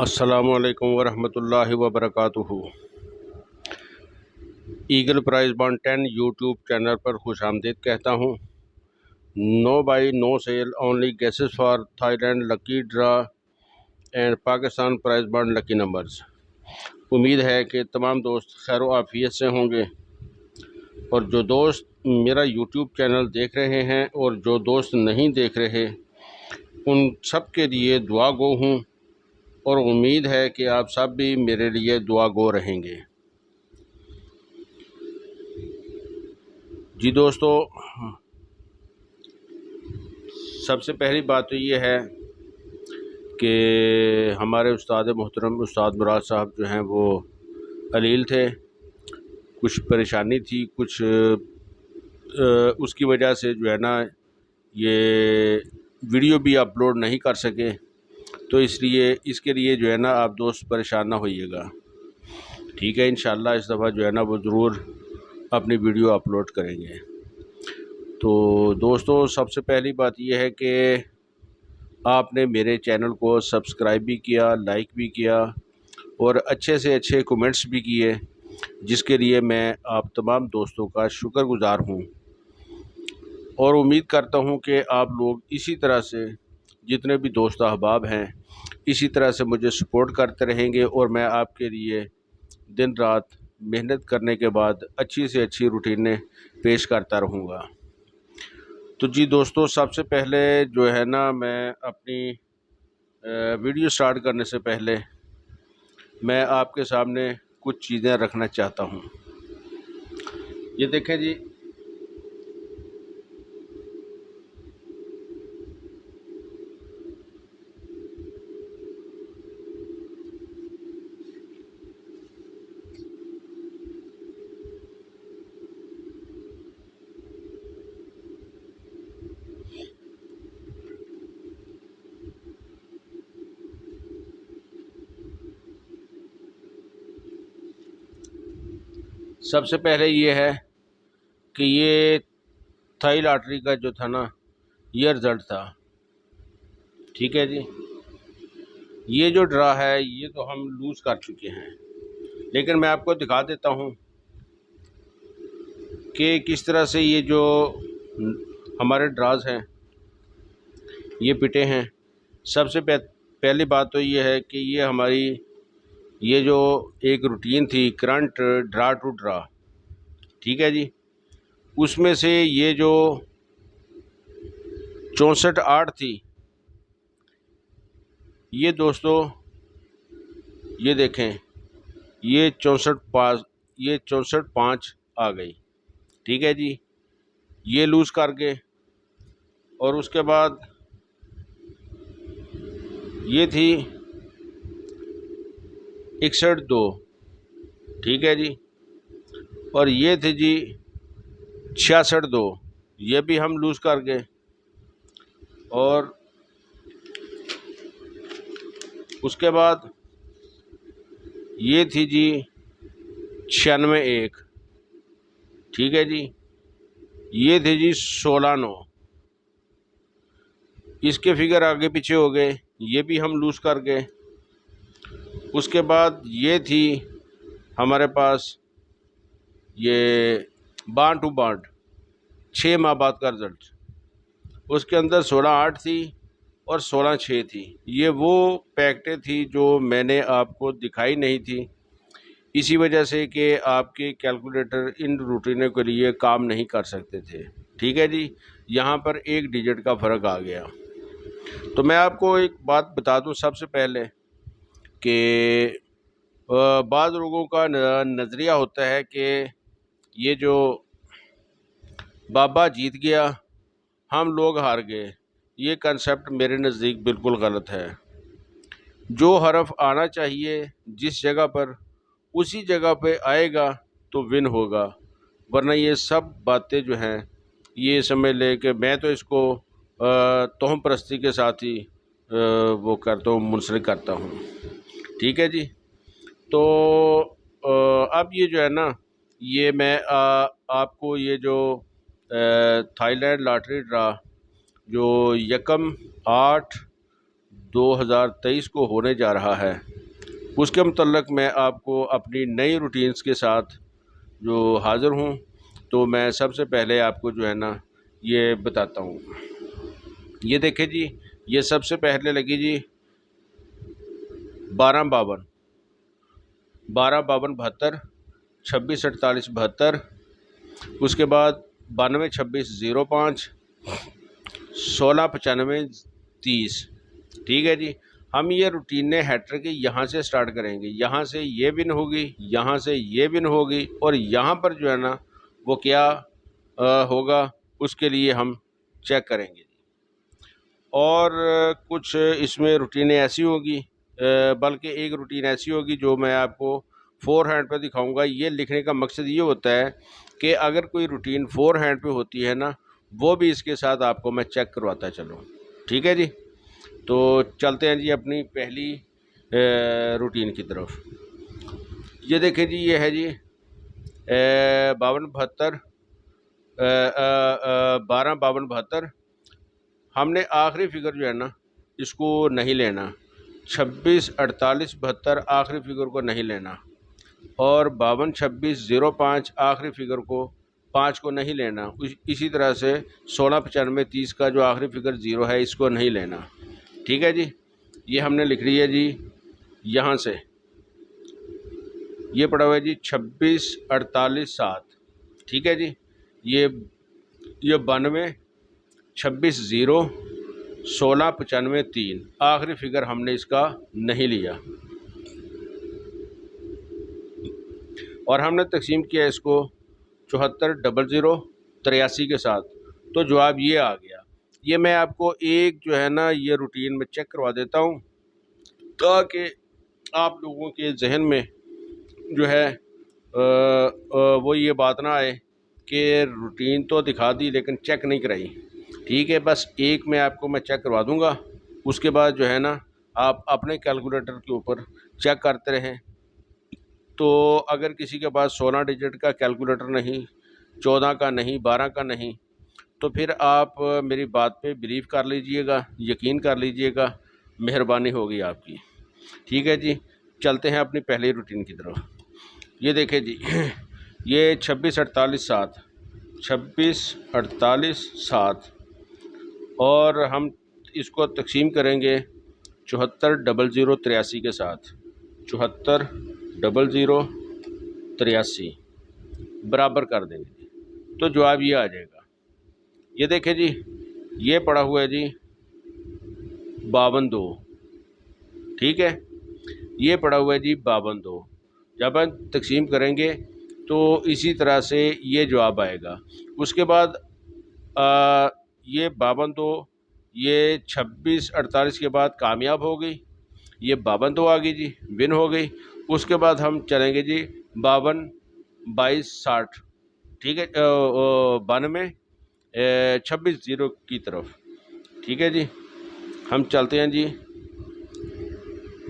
अस्सलामुअलैकुम वरहमतुल्लाहि वबरकातुहू। Eagle prize bond 10 YouTube channel पर खुश आमदीद कहता हूँ। No buy no sale, only guesses for Thailand lucky draw and Pakistan prize bond lucky numbers. उम्मीद है कि तमाम दोस्त खैर आफियत से होंगे, और जो दोस्त मेरा यूट्यूब चैनल देख रहे हैं और जो दोस्त नहीं देख रहे, उन सब के लिए दुआ गो हूँ, और उम्मीद है कि आप सब भी मेरे लिए दुआ गो रहेंगे। जी दोस्तों, सबसे पहली बात तो ये है कि हमारे उस्ताद मोहतरम उस्ताद मुराद साहब जो हैं वो अलील थे। कुछ परेशानी थी, कुछ उसकी वजह से जो है ना ये वीडियो भी अपलोड नहीं कर सके, तो इसलिए इसके लिए जो है ना आप दोस्त परेशान ना होइएगा। ठीक है, इंशाल्लाह इस दफ़ा जो है ना वो ज़रूर अपनी वीडियो अपलोड करेंगे। तो दोस्तों, सबसे पहली बात यह है कि आपने मेरे चैनल को सब्सक्राइब भी किया, लाइक भी किया और अच्छे से अच्छे कमेंट्स भी किए, जिसके लिए मैं आप तमाम दोस्तों का शुक्रगुज़ार हूँ। और उम्मीद करता हूँ कि आप लोग इसी तरह से, जितने भी दोस्त अहबाब हैं, इसी तरह से मुझे सपोर्ट करते रहेंगे, और मैं आपके लिए दिन रात मेहनत करने के बाद अच्छी से अच्छी रूटीनें पेश करता रहूँगा। तो जी दोस्तों, सबसे पहले जो है ना मैं अपनी वीडियो स्टार्ट करने से पहले मैं आपके सामने कुछ चीज़ें रखना चाहता हूँ। ये देखें जी, सबसे पहले ये है कि ये थाई लॉटरी का जो था ना, ये रिज़ल्ट था। ठीक है जी, ये जो ड्रा है ये तो हम लूज़ कर चुके हैं, लेकिन मैं आपको दिखा देता हूँ कि किस तरह से ये जो हमारे ड्राज हैं ये पिटे हैं। सबसे पहली बात तो ये है कि ये हमारी ये जो एक रूटीन थी करंट ड्रा टू ड्रा, ठीक है जी, उसमें से ये जो 64 थी, ये दोस्तों ये देखें, ये 64 5 आ गई। ठीक है जी, ये लूज़ करके, और उसके बाद ये थी 61 2, ठीक है जी, और ये थी जी 66 2, ये भी हम लूज़ कर गए। और उसके बाद ये थी जी 96 1, ठीक है जी, ये थी जी 16 9, इसके फिगर आगे पीछे हो गए, ये भी हम लूज़ कर गए। उसके बाद ये थी हमारे पास ये बांड टू बांड 6 माह बाद का रिज़ल्ट, उसके अंदर 16 8 थी और 16 6 थी। ये वो पैकेटें थी जो मैंने आपको दिखाई नहीं थी, इसी वजह से कि आपके कैलकुलेटर इन रूटीनों के लिए काम नहीं कर सकते थे। ठीक है जी, यहाँ पर एक डिजिट का फ़र्क आ गया। तो मैं आपको एक बात बता दूं सबसे पहले कि बाज़ लोगों का नज़रिया होता है कि ये जो बाबा जीत गया, हम लोग हार गए। ये कंसेप्ट मेरे नज़दीक बिल्कुल गलत है। जो हरफ आना चाहिए जिस जगह पर, उसी जगह पे आएगा तो विन होगा, वरना ये सब बातें जो हैं ये समझ ले कि मैं तो इसको तोहम परस्ती के साथ ही वो करता हूँ, मुंसलिक करता हूँ। ठीक है जी, तो अब ये जो है ना, ये मैं आपको ये जो थाईलैंड लॉटरी ड्रा जो 1 8 2023 को होने जा रहा है, उसके मुतल्लिक मैं आपको अपनी नई रूटीन्स के साथ जो हाज़िर हूँ। तो मैं सबसे पहले आपको जो है ना ये बताता हूँ। ये देखें जी, ये सबसे पहले लगी जी 1252 72 26 48 72, उसके बाद 92 26 05 16 95 30। ठीक है जी। हम ये रूटीन हैट्रिक यहाँ से स्टार्ट करेंगे, यहाँ से ये बिन होगी, यहाँ से ये बिन होगी, और यहाँ पर जो है ना वो क्या होगा उसके लिए हम चेक करेंगे। और कुछ इसमें रूटीनें ऐसी होगी, बल्कि एक रूटीन ऐसी होगी जो मैं आपको 4 हैंड पे दिखाऊंगा। ये लिखने का मकसद ये होता है कि अगर कोई रूटीन 4 हैंड पे होती है ना, वो भी इसके साथ आपको मैं चेक करवाता चलूँ। ठीक है जी। तो चलते हैं जी अपनी पहली रूटीन की तरफ। ये देखें जी, ये है जी 52 72 12 52 72। हमने आखिरी फिगर जो है ना इसको नहीं लेना, 26 48 72 आखिरी फिगर को नहीं लेना, और 52 26 05 आखिरी फिगर को 5 को नहीं लेना। इसी तरह से 16 95 30 का जो आखिरी फिगर 0 है इसको नहीं लेना। ठीक है जी। ये हमने लिख लिया जी। यहाँ से ये पड़ा हुआ है जी 26 48 7। ठीक है जी। ये 92 26 0 16 95 3 आखिरी फिगर हमने इसका नहीं लिया, और हमने तकसीम किया इसको 74 00 83 के साथ। तो जवाब ये आ गया। ये मैं आपको एक जो है ना ये रूटीन में चेक करवा देता हूँ, ताकि आप लोगों के जहन में जो है वो ये बात ना आए कि रूटीन तो दिखा दी लेकिन चेक नहीं कराई। ठीक है, बस एक मैं आपको मैं चेक करवा दूंगा, उसके बाद जो है ना आप अपने कैलकुलेटर के ऊपर चेक करते रहें। तो अगर किसी के पास 16 डिजिट का कैलकुलेटर नहीं, 14 का नहीं, 12 का नहीं, तो फिर आप मेरी बात पे बिलीव कर लीजिएगा, यकीन कर लीजिएगा, मेहरबानी होगी आपकी। ठीक है जी। चलते हैं अपनी पहली रूटीन की तरफ। ये देखें जी, ये 26 48 7 26 48 7, और हम इसको तकसीम करेंगे 74 00 83 के साथ। 74 00 83 बराबर कर देंगे तो जवाब ये आ जाएगा। ये देखें जी, ये पड़ा हुआ है जी 52 2। ठीक है, ये पड़ा हुआ है जी 52 2। जब हम तकसीम करेंगे तो इसी तरह से ये जवाब आएगा। उसके बाद ये 52 2, ये 26 48 के बाद कामयाब हो गई, ये 52 2 आ गई जी, विन हो गई। उसके बाद हम चलेंगे जी 52 22 60। ठीक है, 92 26 0 की तरफ। ठीक है जी। हम चलते हैं जी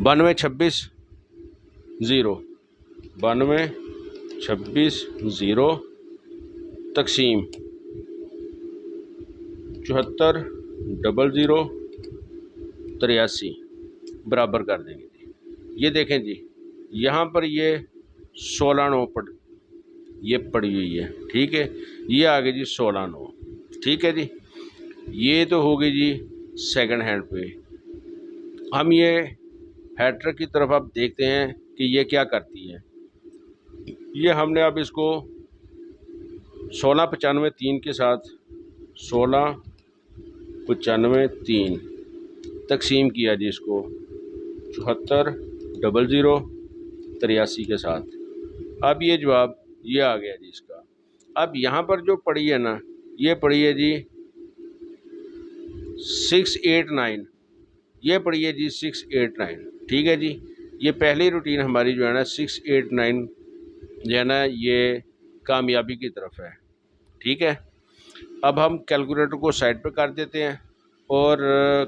92 26 0 92 26 0 तकसीम 74 00 83 बराबर कर देंगे। ये देखें जी, यहाँ पर ये 16 9 ये पड़ी हुई है। ठीक है, ये आ गई जी 16 9। ठीक है जी। ये तो हो गई जी सेकंड हैंड पे। हम ये हैट्रिक की तरफ अब देखते हैं कि ये क्या करती है। ये हमने अब इसको 16 95 3 के साथ 16 95 3 तकसीम किया जी इसको 74 00 83 के साथ। अब ये जवाब ये आ गया जी इसका। अब यहाँ पर जो पड़ी है ना, ये पड़ी है जी 689। ये पड़ी है जी 689। ठीक है जी। ये पहली रूटीन हमारी जो है ना 689 जो है ना ये कामयाबी की तरफ है। ठीक है। अब हम कैलकुलेटर को साइड पर कर देते हैं, और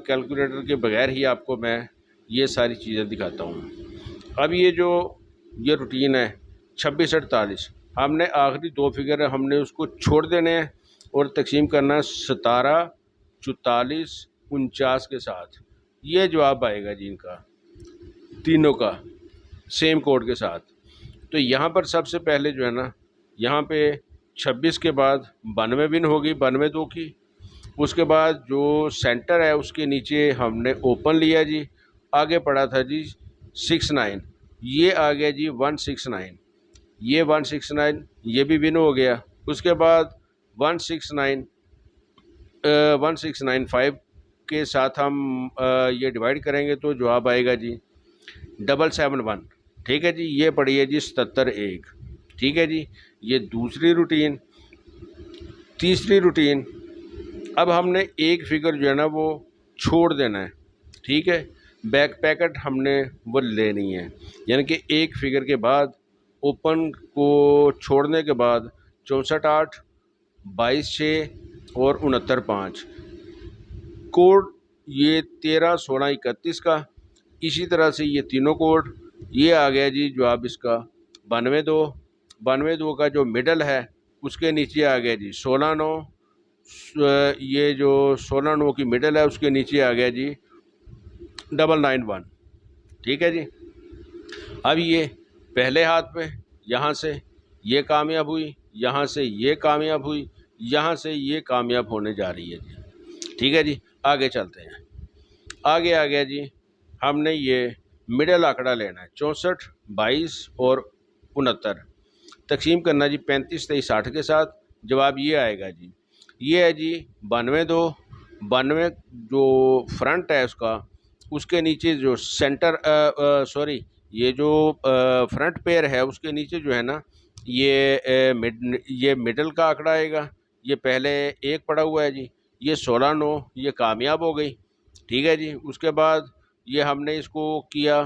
कैलकुलेटर के बगैर ही आपको मैं ये सारी चीज़ें दिखाता हूँ। अब ये जो ये रूटीन है 26 48, हमने आखिरी दो फिगर हमने उसको छोड़ देने हैं और तकसीम करना है 17 44 49 के साथ। ये जवाब आएगा जी इनका तीनों का सेम कोड के साथ। तो यहाँ पर सबसे पहले जो है ना, यहाँ पे 26 के बाद 92 विन होगी 92 की। उसके बाद जो सेंटर है उसके नीचे हमने ओपन लिया जी, आगे पड़ा था जी 69, ये आ गया जी 169, ये 169 ये भी विन हो गया। उसके बाद 169 1695 के साथ हम ये डिवाइड करेंगे तो जवाब आएगा जी 771। ठीक है जी, ये पड़ी है जी 77 ठीक है जी, ये दूसरी रूटीन। तीसरी रूटीन, अब हमने एक फिगर जो है ना वो छोड़ देना है। ठीक है, बैक पैकेट हमने वो लेनी है, यानी कि एक फिगर के बाद ओपन को छोड़ने के बाद 64 8 22 6 और 69 5 कोड, ये 13 16 31 का। इसी तरह से ये तीनों कोड, ये आ गया जी जवाब इसका 92 92 का जो मिडल है उसके नीचे आ गया जी 16 9, ये जो 16 9 की मिडल है उसके नीचे आ गया जी 991। ठीक है जी, अब ये पहले हाथ पे यहाँ से ये कामयाब हुई, यहाँ से ये कामयाब हुई, यहाँ से ये कामयाब होने जा रही है जी। ठीक है जी, आगे चलते हैं। आगे आ गया जी, हमने ये मिडल आंकड़ा लेना है 64 22 और 69, तकसीम करना जी 35 23 60 के साथ। जवाब ये आएगा जी, ये है जी 92 92 जो फ्रंट है उसका, उसके नीचे जो सेंटर सॉरी ये जो फ्रंट पेयर है उसके नीचे जो है ना ये मिडल का आंकड़ा आएगा। ये पहले एक पड़ा हुआ है जी, ये 16 9 ये कामयाब हो गई। ठीक है जी, उसके बाद ये हमने इसको किया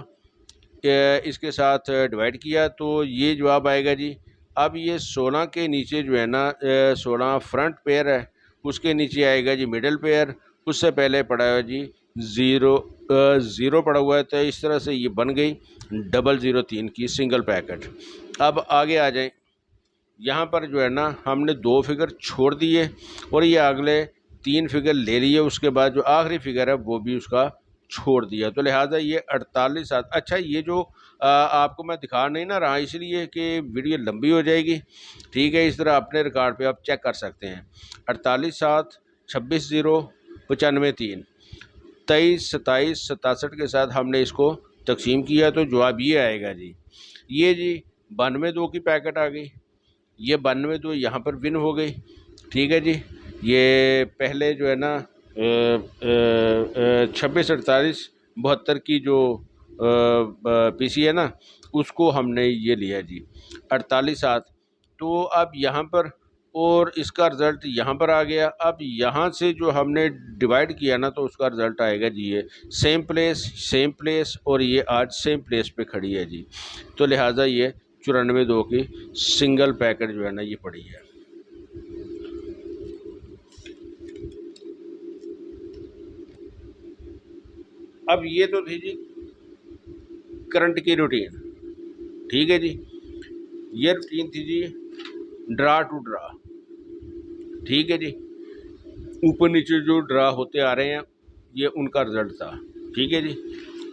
इसके साथ डिवाइड किया तो ये जवाब आएगा जी। अब ये 16 के नीचे जो है ना 16 फ्रंट पेयर है, उसके नीचे आएगा जी मिडल पेयर, उससे पहले पड़ा है जी ज़ीरो पड़ा हुआ है। तो इस तरह से ये बन गई 003 की सिंगल पैकेट। अब आगे आ जाएं, यहाँ पर जो है ना हमने 2 फिगर छोड़ दिए और ये अगले 3 फिगर ले लिए, उसके बाद जो आखिरी फिगर है वो भी उसका छोड़ दिया, तो लिहाजा ये 48 7। अच्छा, ये जो आपको मैं दिखा नहीं ना रहा इसलिए कि वीडियो लंबी हो जाएगी। ठीक है, इस तरह अपने रिकॉर्ड पे आप चेक कर सकते हैं। 48 7 26 0 95 3 23 27 67 के साथ हमने इसको तकसीम किया तो जवाब ये आएगा जी, ये जी 92 2 की पैकेट आ गई, ये 92 2 यहाँ पर विन हो गई। ठीक है जी, ये पहले जो है ना 26 48 72 की जो पीसी है ना उसको हमने ये लिया जी 48 7। तो अब यहाँ पर और इसका रिज़ल्ट यहाँ पर आ गया। अब यहाँ से जो हमने डिवाइड किया ना तो उसका रिज़ल्ट आएगा जी ये सेम प्लेस और ये आज सेम प्लेस पे खड़ी है जी। तो लिहाजा ये 94 2 की सिंगल पैकेट जो है ना ये पड़ी है। अब ये तो थी जी करंट की रूटीन। ठीक है जी, ये रूटीन थी जी ड्रा टू ड्रा। ठीक है जी, ऊपर नीचे जो ड्रा होते आ रहे हैं ये उनका रिज़ल्ट था। ठीक है जी,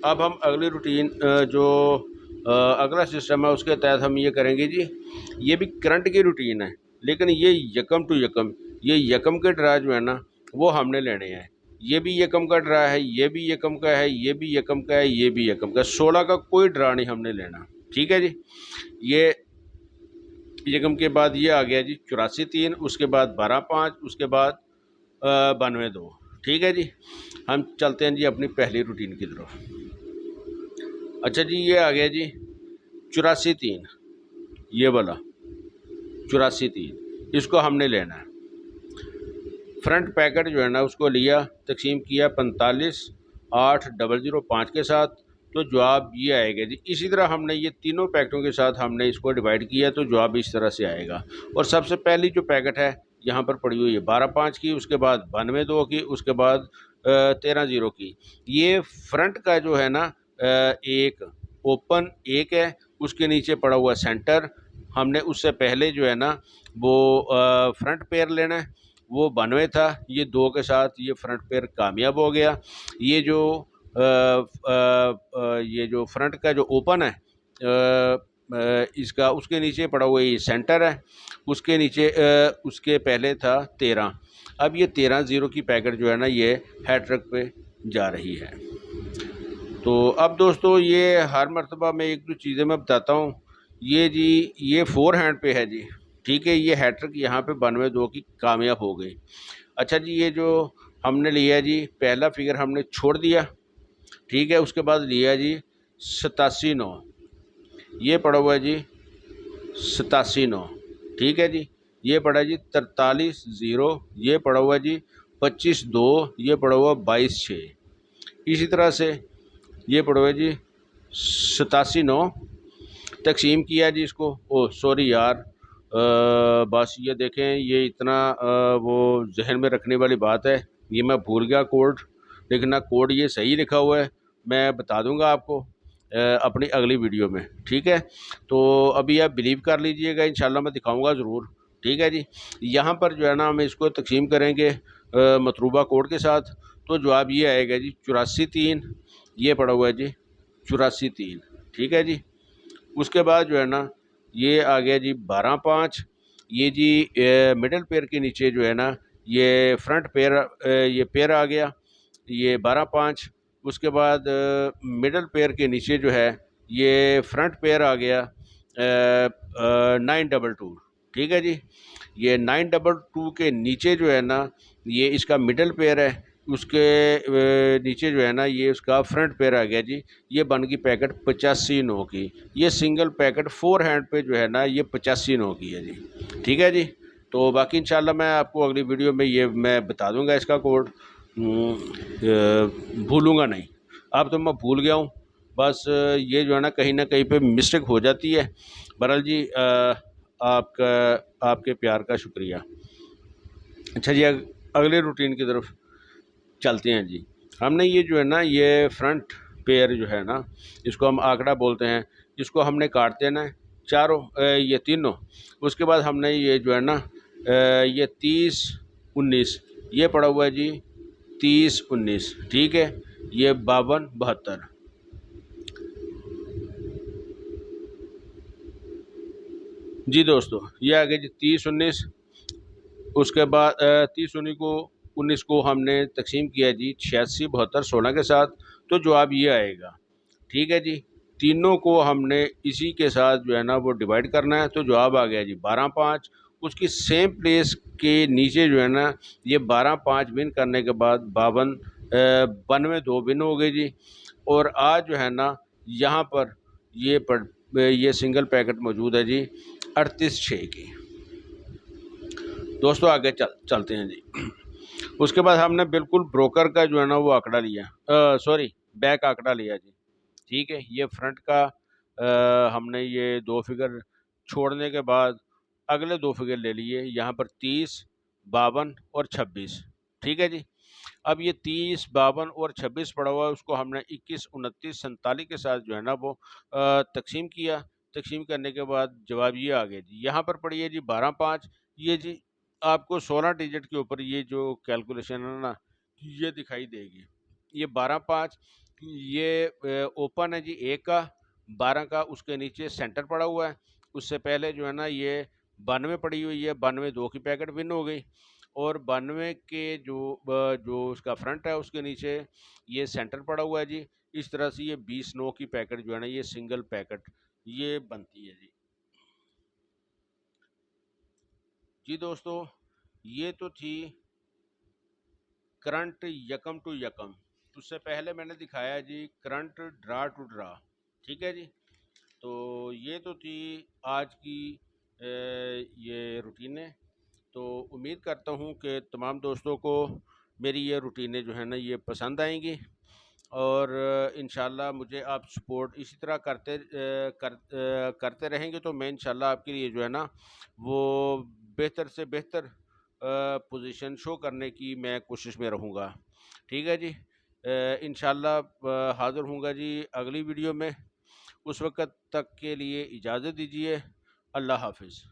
अब हम अगली रूटीन जो अगला सिस्टम है उसके तहत हम ये करेंगे जी, ये भी करंट की रूटीन है लेकिन ये यकम टू यकम, ये यकम के ड्रा जो है ना वो हमने लेने हैं। ये भी यकम का ड्रा है, ये भी यकम का है, ये भी यकम का है, ये भी यकम का। 16 का कोई ड्रा नहीं हमने लेना। ठीक है जी, ये यकम के बाद ये आ गया जी 84 3, उसके बाद 12 5, उसके बाद 92 2। ठीक है जी, हम चलते हैं जी अपनी पहली रूटीन की तरफ। अच्छा जी, ये आ गया जी 84 3, ये वाला 84 3, इसको हमने लेना है। फ्रंट पैकेट जो है ना उसको लिया, तकसीम किया 45 8 0 5 के साथ, तो जवाब ये आएगा जी। इसी तरह हमने ये तीनों पैकेटों के साथ हमने इसको डिवाइड किया तो जवाब इस तरह से आएगा। और सबसे पहली जो पैकेट है यहाँ पर पड़ी हुई है 12 5 की, उसके बाद 92 2 की, उसके बाद 13 0 की। ये फ्रंट का जो है ना एक ओपन एक है, उसके नीचे पड़ा हुआ सेंटर। हमने उससे पहले जो है ना वो फ्रंट पेयर लेना है, वो 92 था, ये 2 के साथ ये फ्रंट पेयर कामयाब हो गया। ये जो ये जो फ्रंट का जो ओपन है इसका, उसके नीचे पड़ा हुआ ये सेंटर है, उसके नीचे उसके पहले था 13। अब ये 13 ज़ीरो की पैकेट जो है ना ये हेड ट्रक पे जा रही है। तो अब दोस्तों ये हर मर्तबा में एक दो चीज़ें मैं बताता हूँ। ये जी ये 4 हैंड पे है जी, ठीक है। ये हैड ट्रिक यहाँ पे 92 की कामयाब हो गई। अच्छा जी, ये जो हमने लिया जी पहला फिगर हमने छोड़ दिया, ठीक है। उसके बाद लिया जी 87-9, ये पड़ा हुआ है जी 87-9, ठीक है जी। ये पड़ा जी 43-0, ये पड़ा हुआ जी 25-2, ये पड़ा हुआ 22-6। इसी तरह से ये पड़ा हुआ जी 87-9 तकसीम किया जी इसको। ओ सॉरी यार, बस ये देखें, ये इतना वो जहन में रखने वाली बात है, ये मैं भूल गया कोड लिखना। कोड ये सही लिखा हुआ है, मैं बता दूंगा आपको अपनी अगली वीडियो में, ठीक है। तो अभी आप बिलीव कर लीजिएगा, इंशाल्लाह मैं दिखाऊंगा ज़रूर, ठीक है जी। यहाँ पर जो है ना हम इसको तकसीम करेंगे मतलूबा कोड के साथ, तो जवाब ये आएगा जी 84-3, ये पड़ा हुआ है जी 84-3, ठीक है जी। उसके बाद जो है ना ये आ गया जी 12-5, ये जी मिडल पेयर के नीचे जो है ना ये फ्रंट पेयर, ये पेयर आ गया, ये 12-5। उसके बाद मिडल पेयर के नीचे जो है ये फ्रंट पेयर आ गया 9-2, ठीक है जी। ये 9-2 के नीचे जो है ना ये इसका मिडल पेयर है, उसके नीचे जो है ना ये उसका फ्रंट पेयर आ गया जी। ये बन गई पैकेट 85-9 की। ये सिंगल पैकेट 4 हैंड पे जो है ना ये 85-9 की है जी, ठीक है जी। तो बाकी इंशाल्लाह मैं आपको अगली वीडियो में ये मैं बता दूंगा इसका कोड, भूलूंगा नहीं। अब तो मैं भूल गया हूँ, बस ये जो है ना कहीं पे मिस्टेक हो जाती है। बहरहाल जी आपका, आपके प्यार का शुक्रिया। अच्छा जी, अगले रूटीन की तरफ चलते हैं जी। हमने ये जो है ना ये फ्रंट पेयर जो है ना इसको हम आंकड़ा बोलते हैं, इसको हमने काट देना है चारों, ये तीनों। उसके बाद हमने ये जो है ना ये 30-19, ये पड़ा हुआ है जी 30-19, ठीक है। ये 52-72 जी दोस्तों, ये आ गया जी 30-19। उसके बाद 30-19 को हमने तकसीम किया जी 86-72-16 के साथ, तो जवाब ये आएगा, ठीक है जी। तीनों को हमने इसी के साथ जो है ना वो डिवाइड करना है, तो जवाब आ गया जी 12-5। उसकी सेम प्लेस के नीचे जो है ना ये 12-5 विन करने के बाद 92 विन हो गई जी। और आज जो है ना यहाँ पर ये सिंगल पैकेट मौजूद है जी 38-6 की। दोस्तों आगे चलते हैं जी। उसके बाद हमने बिल्कुल ब्रोकर का जो है ना वो आंकड़ा लिया, सॉरी बैक आंकड़ा लिया जी, ठीक है। ये फ्रंट का हमने ये 2 फिगर छोड़ने के बाद अगले 2 फिगर ले लिए, यहाँ पर 30, 52 और 26, ठीक है जी। अब ये 30, 52 और 26 पड़ा हुआ है, उसको हमने 21, 29, 47 के साथ जो है ना वो तकसीम किया। तकसीम करने के बाद जवाब ये आ गया जी। यहाँ पर पड़ी है जी 12-5, ये जी आपको 16 डिजिट के ऊपर ये जो कैलकुलेशन है ना ये दिखाई देगी। ये 12-5, ये ओपन है जी 1 का, 12 का उसके नीचे सेंटर पड़ा हुआ है। उससे पहले जो है ना ये 92 पड़ी हुई है, 92-2 की पैकेट विन हो गई। और 92 के जो उसका फ्रंट है उसके नीचे ये सेंटर पड़ा हुआ है जी। इस तरह से ये 20-9 की पैकेट जो है ना ये सिंगल पैकेट ये बनती है जी। जी दोस्तों, ये तो थी करंट यकम टू यकम। उससे पहले मैंने दिखाया जी करंट ड्रा टू ड्रा, ठीक है जी। तो ये तो थी आज की ये रूटीनें। तो उम्मीद करता हूँ कि तमाम दोस्तों को मेरी ये रूटीनें जो है ना ये पसंद आएंगी। और इंशाल्लाह मुझे आप सपोर्ट इसी तरह करते रहेंगे, तो मैं इंशाल्लाह आपके लिए जो है ना वो बेहतर से बेहतर पोजीशन शो करने की मैं कोशिश में रहूँगा, ठीक है जी। इंशाल्लाह हाज़िर हूँगा जी अगली वीडियो में। उस वक़्त तक के लिए इजाज़त दीजिए। अल्लाह हाफ़िज़।